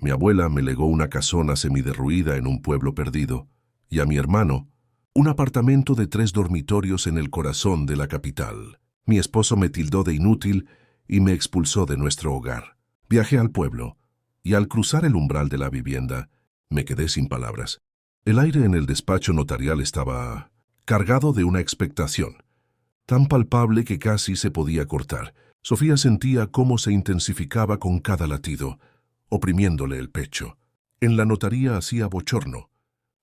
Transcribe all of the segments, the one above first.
Mi abuela me legó una casona semiderruida en un pueblo perdido, y a mi hermano, un apartamento de 3 dormitorios en el corazón de la capital. Mi esposo me tildó de inútil y me expulsó de nuestro hogar. Viajé al pueblo, y al cruzar el umbral de la vivienda, me quedé sin palabras. El aire en el despacho notarial estaba cargado de una expectación, tan palpable que casi se podía cortar. Sofía sentía cómo se intensificaba con cada latido, oprimiéndole el pecho. En la notaría hacía bochorno,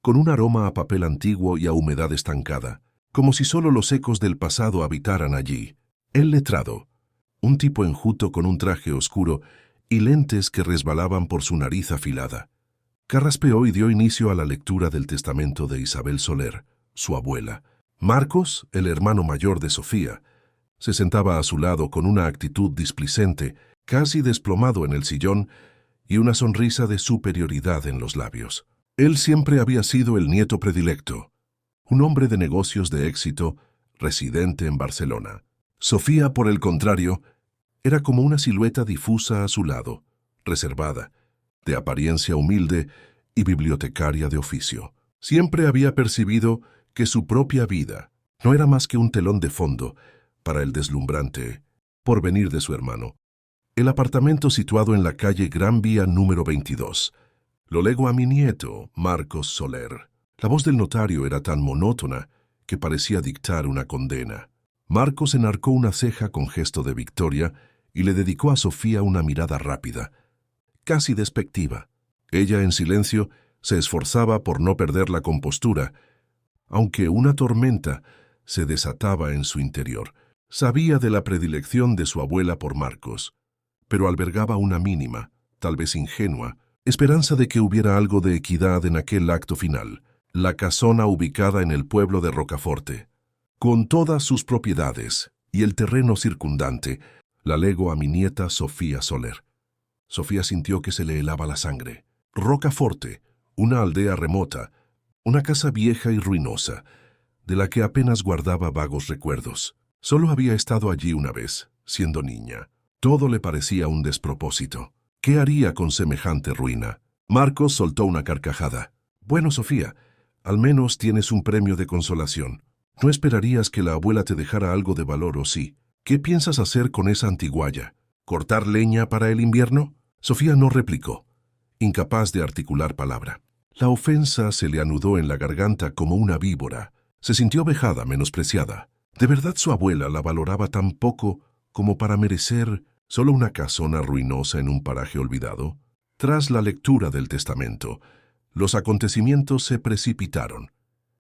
con un aroma a papel antiguo y a humedad estancada, como si solo los ecos del pasado habitaran allí. El letrado, un tipo enjuto con un traje oscuro y lentes que resbalaban por su nariz afilada, carraspeó y dio inicio a la lectura del testamento de Isabel Soler, su abuela. Marcos, el hermano mayor de Sofía, se sentaba a su lado con una actitud displicente, casi desplomado en el sillón, y una sonrisa de superioridad en los labios. Él siempre había sido el nieto predilecto, un hombre de negocios de éxito, residente en Barcelona. Sofía, por el contrario, era como una silueta difusa a su lado, reservada, de apariencia humilde y bibliotecaria de oficio. Siempre había percibido que su propia vida no era más que un telón de fondo para el deslumbrante porvenir de su hermano. El apartamento situado en la calle Gran Vía número 22. Lo lego a mi nieto, Marcos Soler. La voz del notario era tan monótona que parecía dictar una condena. Marcos enarcó una ceja con gesto de victoria y le dedicó a Sofía una mirada rápida, casi despectiva. Ella, en silencio, se esforzaba por no perder la compostura, aunque una tormenta se desataba en su interior. Sabía de la predilección de su abuela por Marcos, pero albergaba una mínima, tal vez ingenua, esperanza de que hubiera algo de equidad en aquel acto final, la casona ubicada en el pueblo de Rocaforte. Con todas sus propiedades y el terreno circundante, la lego a mi nieta Sofía Soler. Sofía sintió que se le helaba la sangre. Rocaforte, una aldea remota, una casa vieja y ruinosa, de la que apenas guardaba vagos recuerdos. Solo había estado allí una vez, siendo niña. Todo le parecía un despropósito. ¿Qué haría con semejante ruina? Marcos soltó una carcajada. Bueno, Sofía, al menos tienes un premio de consolación. ¿No esperarías que la abuela te dejara algo de valor o sí? ¿Qué piensas hacer con esa antigualla? ¿Cortar leña para el invierno? Sofía no replicó, incapaz de articular palabra. La ofensa se le anudó en la garganta como una víbora. Se sintió vejada, menospreciada. ¿De verdad su abuela la valoraba tan poco como para merecer solo una casona ruinosa en un paraje olvidado? Tras la lectura del testamento, los acontecimientos se precipitaron.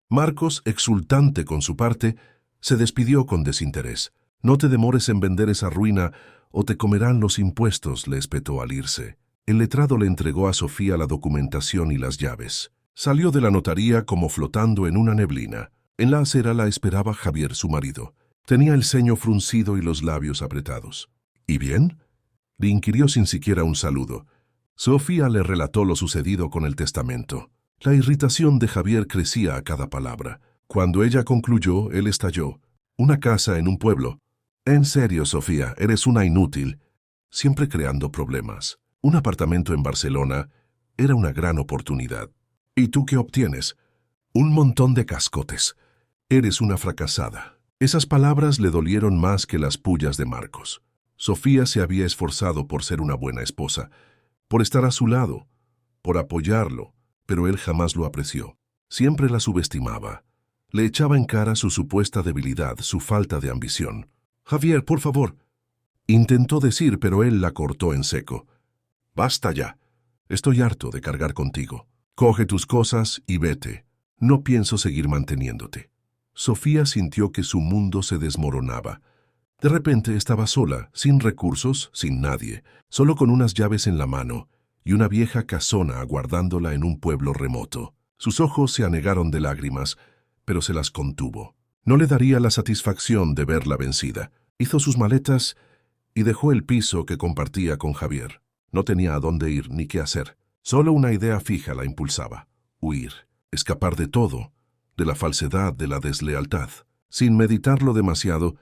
Marcos, exultante con su parte, se despidió con desinterés. «No te demores en vender esa ruina o te comerán los impuestos», le espetó al irse. El letrado le entregó a Sofía la documentación y las llaves. Salió de la notaría como flotando en una neblina. En la acera la esperaba Javier, su marido. Tenía el ceño fruncido y los labios apretados. «¿Y bien?», le inquirió sin siquiera un saludo. Sofía le relató lo sucedido con el testamento. La irritación de Javier crecía a cada palabra. Cuando ella concluyó, él estalló. «¿Una casa en un pueblo? En serio, Sofía, eres una inútil, siempre creando problemas. Un apartamento en Barcelona era una gran oportunidad. ¿Y tú qué obtienes? Un montón de cascotes. Eres una fracasada». Esas palabras le dolieron más que las pullas de Marcos. Sofía se había esforzado por ser una buena esposa, por estar a su lado, por apoyarlo, pero él jamás lo apreció. Siempre la subestimaba. Le echaba en cara su supuesta debilidad, su falta de ambición. «Javier, por favor», intentó decir, pero él la cortó en seco. «Basta ya. Estoy harto de cargar contigo. Coge tus cosas y vete. No pienso seguir manteniéndote». Sofía sintió que su mundo se desmoronaba. De repente estaba sola, sin recursos, sin nadie, solo con unas llaves en la mano y una vieja casona aguardándola en un pueblo remoto. Sus ojos se anegaron de lágrimas, pero se las contuvo. No le daría la satisfacción de verla vencida. Hizo sus maletas y dejó el piso que compartía con Javier. No tenía a dónde ir ni qué hacer. Solo una idea fija la impulsaba: huir, escapar de todo, de la falsedad, de la deslealtad. Sin meditarlo demasiado,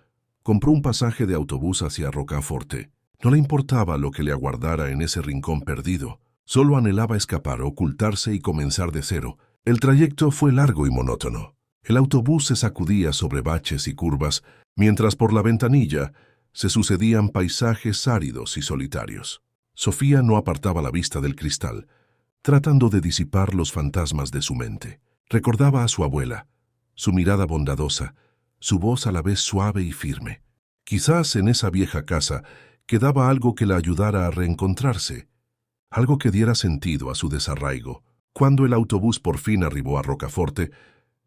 compró un pasaje de autobús hacia Rocaforte. No le importaba lo que le aguardara en ese rincón perdido. Solo anhelaba escapar, ocultarse y comenzar de cero. El trayecto fue largo y monótono. El autobús se sacudía sobre baches y curvas, mientras por la ventanilla se sucedían paisajes áridos y solitarios. Sofía no apartaba la vista del cristal, tratando de disipar los fantasmas de su mente. Recordaba a su abuela, su mirada bondadosa, su voz a la vez suave y firme. Quizás en esa vieja casa quedaba algo que la ayudara a reencontrarse, algo que diera sentido a su desarraigo. Cuando el autobús por fin arribó a Rocaforte,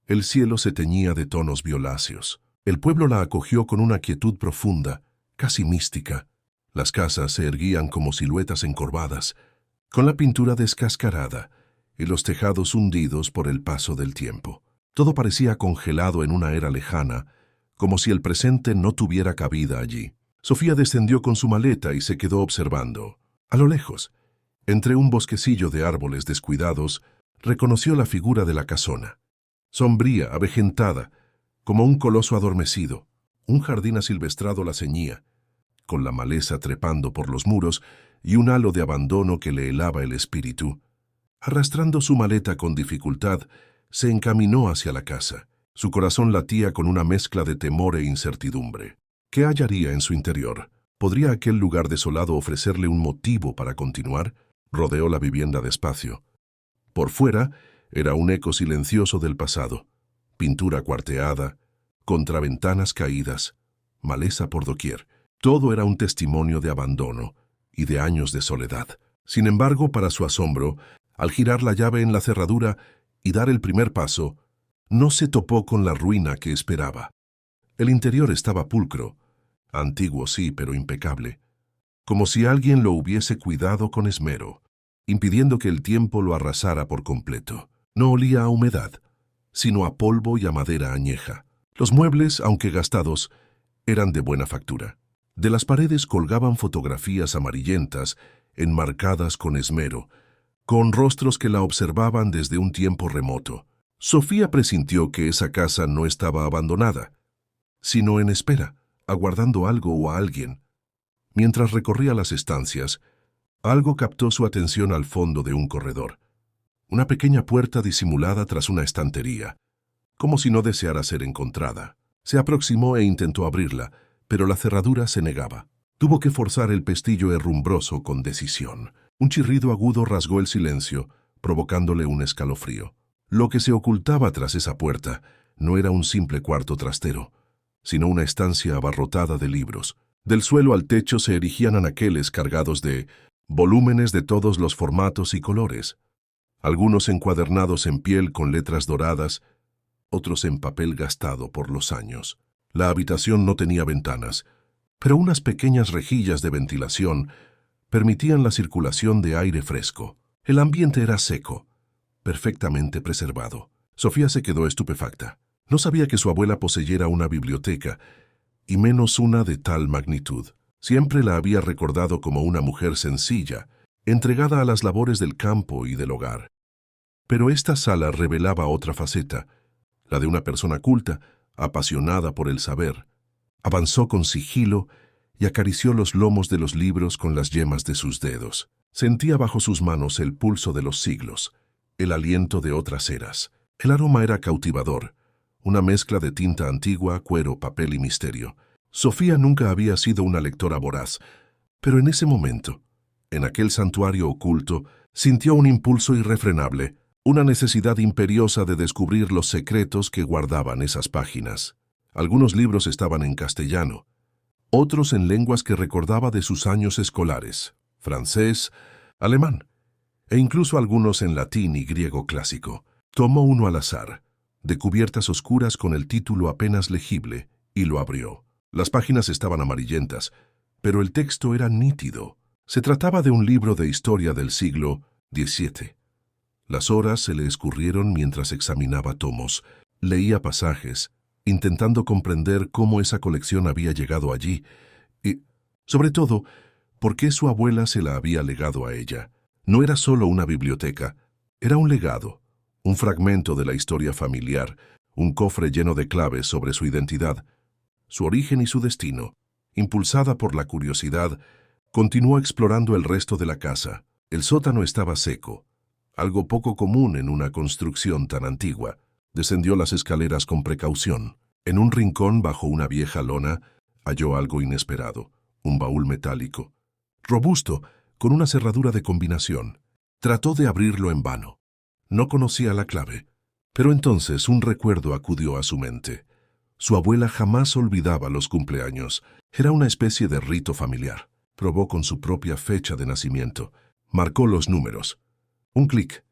el cielo se teñía de tonos violáceos. El pueblo la acogió con una quietud profunda, casi mística. Las casas se erguían como siluetas encorvadas, con la pintura descascarada y los tejados hundidos por el paso del tiempo. Todo parecía congelado en una era lejana, como si el presente no tuviera cabida allí. Sofía descendió con su maleta y se quedó observando. A lo lejos, entre un bosquecillo de árboles descuidados, reconoció la figura de la casona. Sombría, avejentada, como un coloso adormecido. Un jardín asilvestrado la ceñía, con la maleza trepando por los muros y un halo de abandono que le helaba el espíritu. Arrastrando su maleta con dificultad, se encaminó hacia la casa. Su corazón latía con una mezcla de temor e incertidumbre. ¿Qué hallaría en su interior? ¿Podría aquel lugar desolado ofrecerle un motivo para continuar? Rodeó la vivienda despacio. Por fuera era un eco silencioso del pasado. Pintura cuarteada, contraventanas caídas, maleza por doquier. Todo era un testimonio de abandono y de años de soledad. Sin embargo, para su asombro, al girar la llave en la cerradura y dar el primer paso, no se topó con la ruina que esperaba. El interior estaba pulcro, antiguo sí, pero impecable, como si alguien lo hubiese cuidado con esmero, impidiendo que el tiempo lo arrasara por completo. No olía a humedad, sino a polvo y a madera añeja. Los muebles, aunque gastados, eran de buena factura. De las paredes colgaban fotografías amarillentas, enmarcadas con esmero, con rostros que la observaban desde un tiempo remoto. Sofía presintió que esa casa no estaba abandonada, sino en espera, aguardando algo o a alguien. Mientras recorría las estancias, algo captó su atención al fondo de un corredor. Una pequeña puerta disimulada tras una estantería, como si no deseara ser encontrada. Se aproximó e intentó abrirla, pero la cerradura se negaba. Tuvo que forzar el pestillo herrumbroso con decisión. Un chirrido agudo rasgó el silencio, provocándole un escalofrío. Lo que se ocultaba tras esa puerta no era un simple cuarto trastero, sino una estancia abarrotada de libros. Del suelo al techo se erigían anaqueles cargados de volúmenes de todos los formatos y colores, algunos encuadernados en piel con letras doradas, otros en papel gastado por los años. La habitación no tenía ventanas, pero unas pequeñas rejillas de ventilación permitían la circulación de aire fresco. El ambiente era seco, perfectamente preservado. Sofía se quedó estupefacta. No sabía que su abuela poseyera una biblioteca, y menos una de tal magnitud. Siempre la había recordado como una mujer sencilla, entregada a las labores del campo y del hogar. Pero esta sala revelaba otra faceta, la de una persona culta, apasionada por el saber. Avanzó con sigilo y acarició los lomos de los libros con las yemas de sus dedos. Sentía bajo sus manos el pulso de los siglos, el aliento de otras eras. El aroma era cautivador, una mezcla de tinta antigua, cuero, papel y misterio. Sofía nunca había sido una lectora voraz, pero en ese momento, en aquel santuario oculto, sintió un impulso irrefrenable, una necesidad imperiosa de descubrir los secretos que guardaban esas páginas. Algunos libros estaban en castellano, otros en lenguas que recordaba de sus años escolares, francés, alemán, e incluso algunos en latín y griego clásico. Tomó uno al azar, de cubiertas oscuras con el título apenas legible, y lo abrió. Las páginas estaban amarillentas, pero el texto era nítido. Se trataba de un libro de historia del siglo XVII. Las horas se le escurrieron mientras examinaba tomos. Leía pasajes, intentando comprender cómo esa colección había llegado allí y, sobre todo, por qué su abuela se la había legado a ella. No era solo una biblioteca, era un legado, un fragmento de la historia familiar, un cofre lleno de claves sobre su identidad, su origen y su destino. Impulsada por la curiosidad, continuó explorando el resto de la casa. El sótano estaba seco, algo poco común en una construcción tan antigua. Descendió las escaleras con precaución. En un rincón bajo una vieja lona halló algo inesperado, un baúl metálico, robusto, con una cerradura de combinación. Trató de abrirlo en vano. No conocía la clave, pero entonces un recuerdo acudió a su mente. Su abuela jamás olvidaba los cumpleaños. Era una especie de rito familiar. Probó con su propia fecha de nacimiento. Marcó los números. Un clic.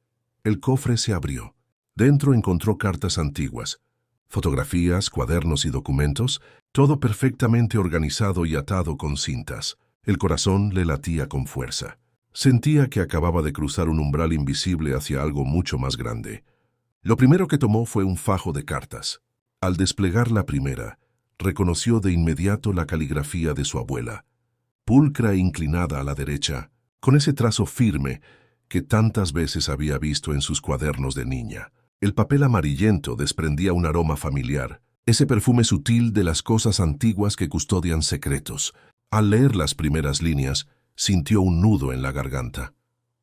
El cofre se abrió. Dentro encontró cartas antiguas, fotografías, cuadernos y documentos, todo perfectamente organizado y atado con cintas. El corazón le latía con fuerza. Sentía que acababa de cruzar un umbral invisible hacia algo mucho más grande. Lo primero que tomó fue un fajo de cartas. Al desplegar la primera, reconoció de inmediato la caligrafía de su abuela, pulcra e inclinada a la derecha, con ese trazo firme que tantas veces había visto en sus cuadernos de niña. El papel amarillento desprendía un aroma familiar, ese perfume sutil de las cosas antiguas que custodian secretos. Al leer las primeras líneas, sintió un nudo en la garganta.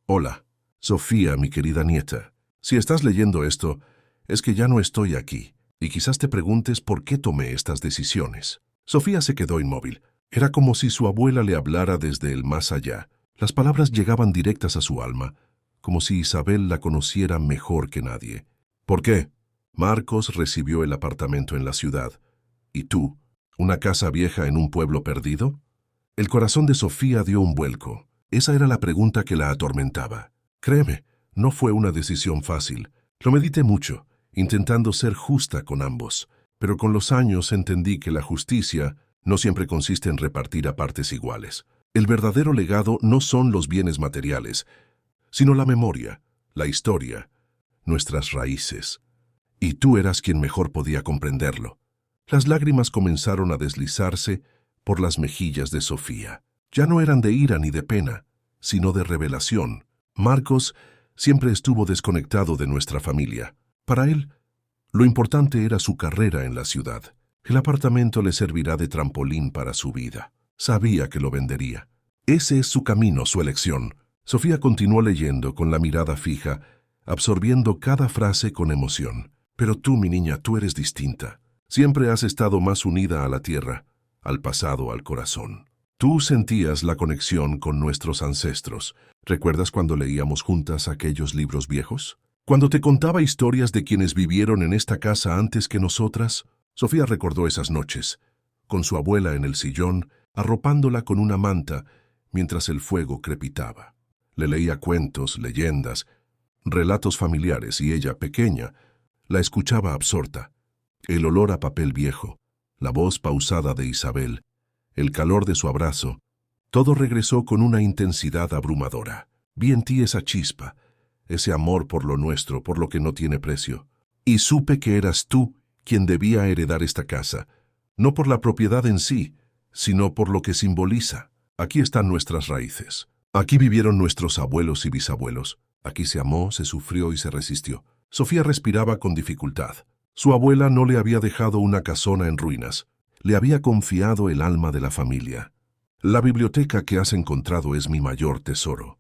Hola, Sofía, mi querida nieta. Si estás leyendo esto, es que ya no estoy aquí, y quizás te preguntes por qué tomé estas decisiones. Sofía se quedó inmóvil. Era como si su abuela le hablara desde el más allá. Las palabras llegaban directas a su alma, como si Isabel la conociera mejor que nadie. ¿Por qué? Marcos recibió el apartamento en la ciudad. ¿Y tú? ¿Una casa vieja en un pueblo perdido? El corazón de Sofía dio un vuelco. Esa era la pregunta que la atormentaba. Créeme, no fue una decisión fácil. Lo medité mucho, intentando ser justa con ambos. Pero con los años entendí que la justicia no siempre consiste en repartir a partes iguales. El verdadero legado no son los bienes materiales, sino la memoria, la historia, nuestras raíces. Y tú eras quien mejor podía comprenderlo. Las lágrimas comenzaron a deslizarse por las mejillas de Sofía. Ya no eran de ira ni de pena, sino de revelación. Marcos siempre estuvo desconectado de nuestra familia. Para él, lo importante era su carrera en la ciudad. El apartamento le servirá de trampolín para su vida. Sabía que lo vendería. Ese es su camino, su elección. Sofía continuó leyendo con la mirada fija, absorbiendo cada frase con emoción. Pero tú, mi niña, tú eres distinta. Siempre has estado más unida a la tierra, al pasado, al corazón. Tú sentías la conexión con nuestros ancestros. ¿Recuerdas cuando leíamos juntas aquellos libros viejos? Cuando te contaba historias de quienes vivieron en esta casa antes que nosotras. Sofía recordó esas noches, con su abuela en el sillón, arropándola con una manta, mientras el fuego crepitaba. Le leía cuentos, leyendas, relatos familiares y ella, pequeña, la escuchaba absorta. El olor a papel viejo, la voz pausada de Isabel, el calor de su abrazo, todo regresó con una intensidad abrumadora. Vi en ti esa chispa, ese amor por lo nuestro, por lo que no tiene precio. Y supe que eras tú quien debía heredar esta casa, no por la propiedad en sí, sino por lo que simboliza. Aquí están nuestras raíces. Aquí vivieron nuestros abuelos y bisabuelos. Aquí se amó, se sufrió y se resistió. Sofía respiraba con dificultad. Su abuela no le había dejado una casona en ruinas. Le había confiado el alma de la familia. La biblioteca que has encontrado es mi mayor tesoro.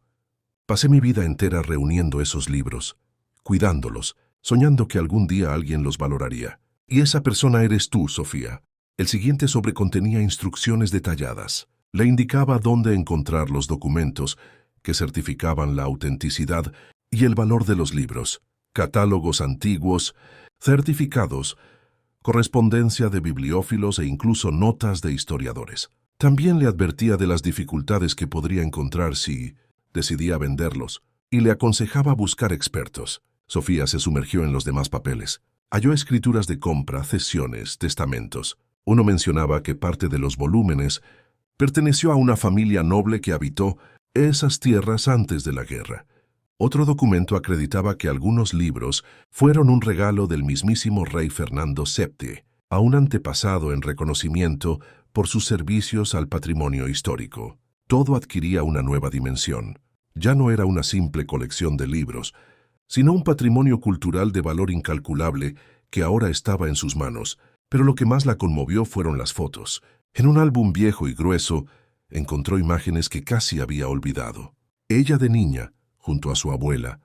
Pasé mi vida entera reuniendo esos libros, cuidándolos, soñando que algún día alguien los valoraría. Y esa persona eres tú, Sofía. El siguiente sobre contenía instrucciones detalladas. Le indicaba dónde encontrar los documentos que certificaban la autenticidad y el valor de los libros, catálogos antiguos, certificados, correspondencia de bibliófilos e incluso notas de historiadores. También le advertía de las dificultades que podría encontrar si decidía venderlos, y le aconsejaba buscar expertos. Sofía se sumergió en los demás papeles. Halló escrituras de compra, cesiones, testamentos. Uno mencionaba que parte de los volúmenes perteneció a una familia noble que habitó esas tierras antes de la guerra. Otro documento acreditaba que algunos libros fueron un regalo del mismísimo rey Fernando VII, a un antepasado en reconocimiento por sus servicios al patrimonio histórico. Todo adquiría una nueva dimensión. Ya no era una simple colección de libros, sino un patrimonio cultural de valor incalculable que ahora estaba en sus manos. Pero lo que más la conmovió fueron las fotos. En un álbum viejo y grueso, encontró imágenes que casi había olvidado. Ella de niña, junto a su abuela,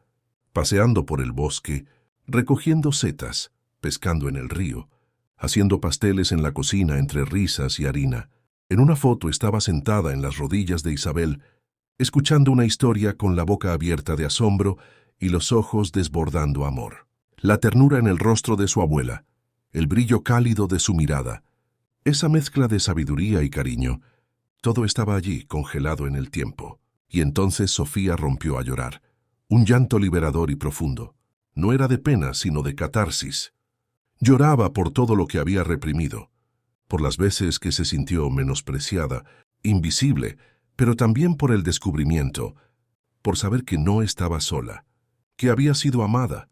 paseando por el bosque, recogiendo setas, pescando en el río, haciendo pasteles en la cocina entre risas y harina. En una foto estaba sentada en las rodillas de Isabel, escuchando una historia con la boca abierta de asombro y los ojos desbordando amor. La ternura en el rostro de su abuela, el brillo cálido de su mirada, esa mezcla de sabiduría y cariño, todo estaba allí congelado en el tiempo. Y entonces Sofía rompió a llorar, un llanto liberador y profundo. No era de pena, sino de catarsis. Lloraba por todo lo que había reprimido, por las veces que se sintió menospreciada, invisible, pero también por el descubrimiento, por saber que no estaba sola, que había sido amada,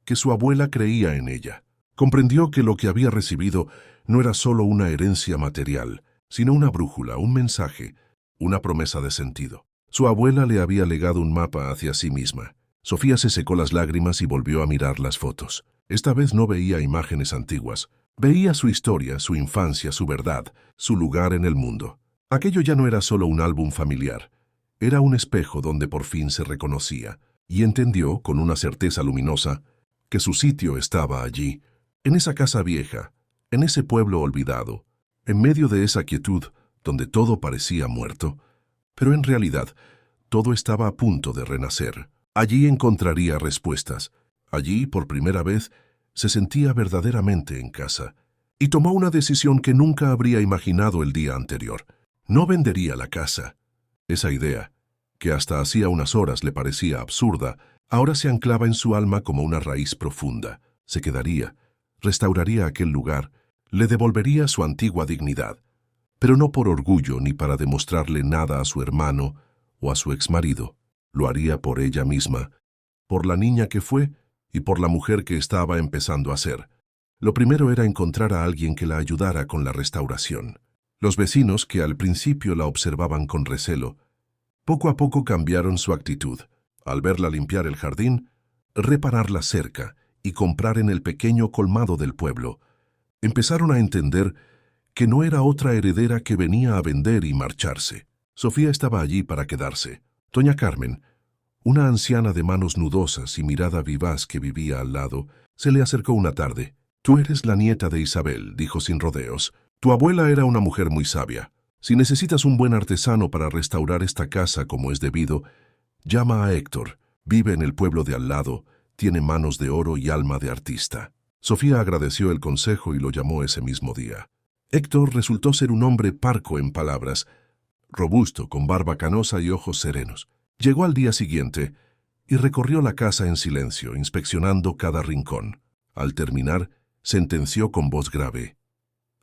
que su abuela creía en ella. Comprendió que lo que había recibido no era solo una herencia material, sino una brújula, un mensaje, una promesa de sentido. Su abuela le había legado un mapa hacia sí misma. Sofía se secó las lágrimas y volvió a mirar las fotos. Esta vez no veía imágenes antiguas. Veía su historia, su infancia, su verdad, su lugar en el mundo. Aquello ya no era solo un álbum familiar. Era un espejo donde por fin se reconocía, y entendió, con una certeza luminosa, que su sitio estaba allí, en esa casa vieja, en ese pueblo olvidado, en medio de esa quietud donde todo parecía muerto. Pero en realidad, todo estaba a punto de renacer. Allí encontraría respuestas. Allí, por primera vez, se sentía verdaderamente en casa. Y tomó una decisión que nunca habría imaginado el día anterior. No vendería la casa. Esa idea, que hasta hacía unas horas le parecía absurda, ahora se anclaba en su alma como una raíz profunda. Se quedaría, restauraría aquel lugar, le devolvería su antigua dignidad. Pero no por orgullo ni para demostrarle nada a su hermano o a su exmarido. Lo haría por ella misma, por la niña que fue y por la mujer que estaba empezando a ser. Lo primero era encontrar a alguien que la ayudara con la restauración. Los vecinos, que al principio la observaban con recelo, poco a poco cambiaron su actitud. Al verla limpiar el jardín, reparar la cerca y comprar en el pequeño colmado del pueblo, empezaron a entender que no era otra heredera que venía a vender y marcharse. Sofía estaba allí para quedarse. Doña Carmen, una anciana de manos nudosas y mirada vivaz que vivía al lado, se le acercó una tarde. «Tú eres la nieta de Isabel», dijo sin rodeos. «Tu abuela era una mujer muy sabia. Si necesitas un buen artesano para restaurar esta casa como es debido, llama a Héctor. Vive en el pueblo de al lado, tiene manos de oro y alma de artista». Sofía agradeció el consejo y lo llamó ese mismo día. Héctor resultó ser un hombre parco en palabras, robusto, con barba canosa y ojos serenos. Llegó al día siguiente y recorrió la casa en silencio, inspeccionando cada rincón. Al terminar, sentenció con voz grave: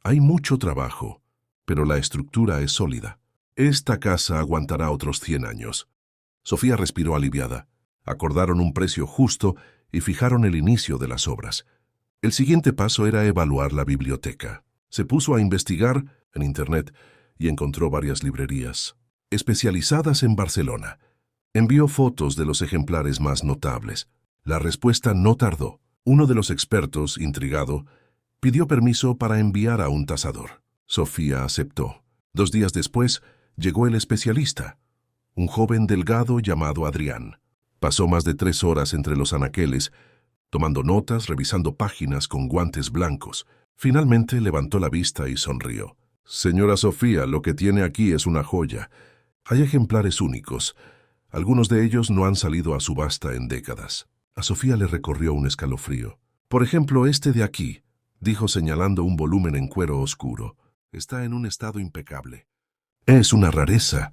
«Hay mucho trabajo, pero la estructura es sólida. Esta casa aguantará otros 100 años». Sofía respiró aliviada. Acordaron un precio justo y fijaron el inicio de las obras. El siguiente paso era evaluar la biblioteca. Se puso a investigar en Internet y encontró varias librerías especializadas en Barcelona. Envió fotos de los ejemplares más notables. La respuesta no tardó. Uno de los expertos, intrigado, pidió permiso para enviar a un tasador. Sofía aceptó. 2 días después, llegó el especialista, un joven delgado llamado Adrián. Pasó más de 3 horas entre los anaqueles, tomando notas, revisando páginas con guantes blancos. Finalmente levantó la vista y sonrió. «Señora Sofía, lo que tiene aquí es una joya. Hay ejemplares únicos. Algunos de ellos no han salido a subasta en décadas». A Sofía le recorrió un escalofrío. «Por ejemplo, este de aquí», dijo señalando un volumen en cuero oscuro. «Está en un estado impecable». «Es una rareza.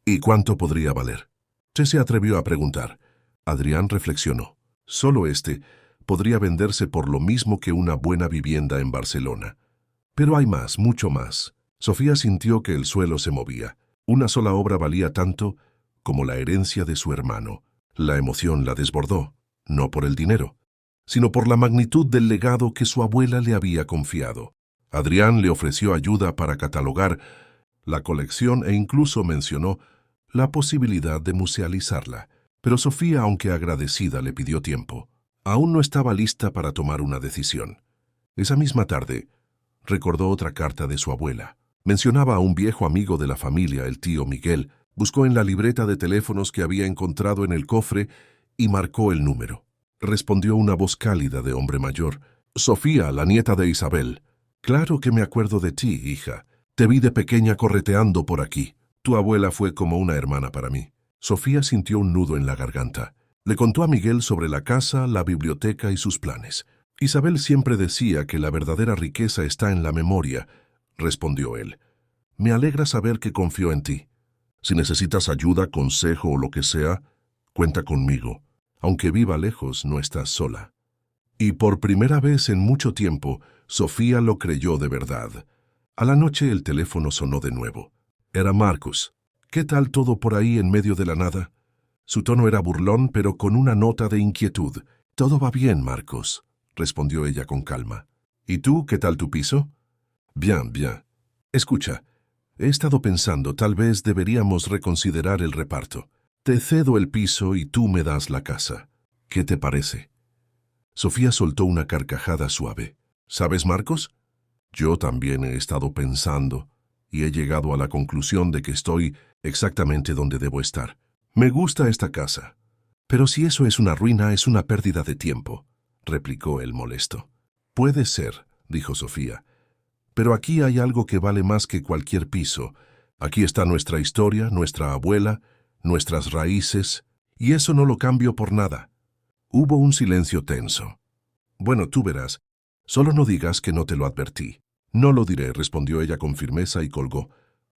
¿Y cuánto podría valer?». Se atrevió a preguntar. Adrián reflexionó. «Solo este podría venderse por lo mismo que una buena vivienda en Barcelona. Pero hay más, mucho más». Sofía sintió que el suelo se movía. Una sola obra valía tanto como la herencia de su hermano. La emoción la desbordó, no por el dinero, sino por la magnitud del legado que su abuela le había confiado. Adrián le ofreció ayuda para catalogar la colección e incluso mencionó la posibilidad de musealizarla. Pero Sofía, aunque agradecida, le pidió tiempo. Aún no estaba lista para tomar una decisión. Esa misma tarde, recordó otra carta de su abuela. Mencionaba a un viejo amigo de la familia, el tío Miguel, Buscó en la libreta de teléfonos que había encontrado en el cofre y marcó el número. Respondió una voz cálida de hombre mayor. «Sofía, la nieta de Isabel. Claro que me acuerdo de ti, hija. Te vi de pequeña correteando por aquí. Tu abuela fue como una hermana para mí». Sofía sintió un nudo en la garganta. Le contó a Miguel sobre la casa, la biblioteca y sus planes. «Isabel siempre decía que la verdadera riqueza está en la memoria», respondió él. «Me alegra saber que confió en ti. Si necesitas ayuda, consejo o lo que sea, cuenta conmigo. Aunque viva lejos, no estás sola». Y por primera vez en mucho tiempo, Sofía lo creyó de verdad. A la noche el teléfono sonó de nuevo. Era Marcus. «¿Qué tal todo por ahí en medio de la nada?» Su tono era burlón, pero con una nota de inquietud. «Todo va bien, Marcus», respondió ella con calma. «¿Y tú, qué tal tu piso?» «Bien, bien. Escucha, he estado pensando, tal vez deberíamos reconsiderar el reparto. Te cedo el piso y tú me das la casa. ¿Qué te parece?» Sofía soltó una carcajada suave. «¿Sabes, Marcos? Yo también he estado pensando y he llegado a la conclusión de que estoy exactamente donde debo estar. Me gusta esta casa». «Pero si eso es una ruina, es una pérdida de tiempo», replicó él molesto. «Puede ser», dijo Sofía. «Pero aquí hay algo que vale más que cualquier piso. Aquí está nuestra historia, nuestra abuela, nuestras raíces, y eso no lo cambio por nada». Hubo un silencio tenso. «Bueno, tú verás. Solo no digas que no te lo advertí». «No lo diré», respondió ella con firmeza y colgó.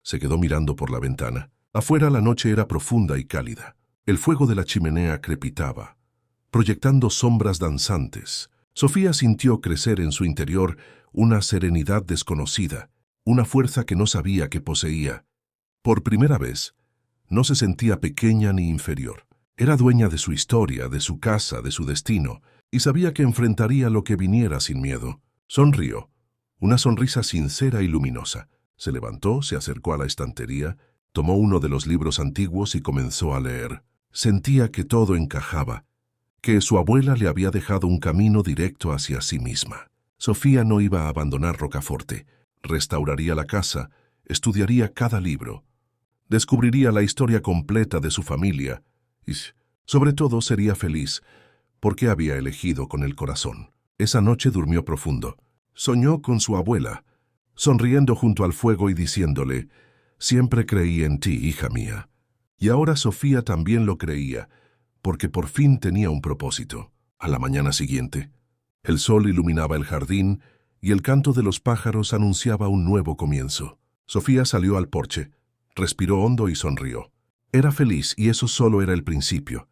Se quedó mirando por la ventana. Afuera la noche era profunda y cálida. El fuego de la chimenea crepitaba, proyectando sombras danzantes. Sofía sintió crecer en su interior una serenidad desconocida, una fuerza que no sabía que poseía. Por primera vez, no se sentía pequeña ni inferior. Era dueña de su historia, de su casa, de su destino, y sabía que enfrentaría lo que viniera sin miedo. Sonrió, una sonrisa sincera y luminosa. Se levantó, se acercó a la estantería, tomó uno de los libros antiguos y comenzó a leer. Sentía que todo encajaba, que su abuela le había dejado un camino directo hacia sí misma. Sofía no iba a abandonar Rocaforte. Restauraría la casa, estudiaría cada libro, descubriría la historia completa de su familia y, sobre todo, sería feliz, porque había elegido con el corazón. Esa noche durmió profundo. Soñó con su abuela, sonriendo junto al fuego y diciéndole: «Siempre creí en ti, hija mía». Y ahora Sofía también lo creía, porque por fin tenía un propósito. A la mañana siguiente, el sol iluminaba el jardín y el canto de los pájaros anunciaba un nuevo comienzo. Sofía salió al porche, respiró hondo y sonrió. Era feliz y eso solo era el principio.